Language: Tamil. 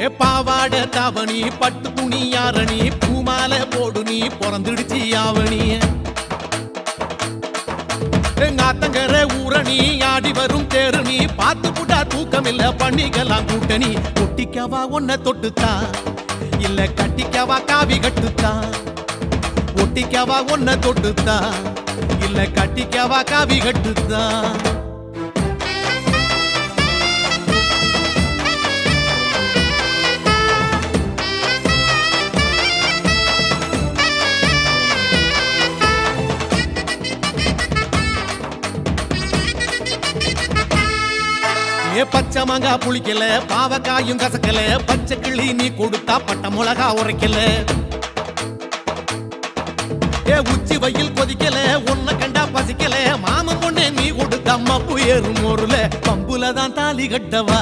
ஏ பாவாட தாவணி பட்டு துணி யாரணி பூமால போடு நீ பிறந்துடுச்சு யாவணி எங்காத்தங்கர ஊரணி ஆடி வரும் தேருணி பார்த்து புட்டா தூக்கம் இல்ல பண்ணிக்கலாம் கூட்டணி ஒட்டிக்கவா ஒன்ன தொட்டுத்தா இல்ல கட்டிக்கவா காவி கட்டுத்தா ஒட்டிக்கவா ஒன்ன தொட்டுத்தா இல்ல கட்டிக்கவா காவி கட்டுத்தா பச்சை மாங்கா புளிக்கல பாவக்காயும் கசக்கல பச்சை கிளி நீ கொடுத்தா பட்ட மிளகா உரைக்கல உச்சி வயல் கொதிக்கல உன்ன கண்டா பசிக்கல மாமன் பொண்ணு நீ கொடுத்த மப்பு ஏறும் ஊருல பம்புலதான் தாலி கட்டவா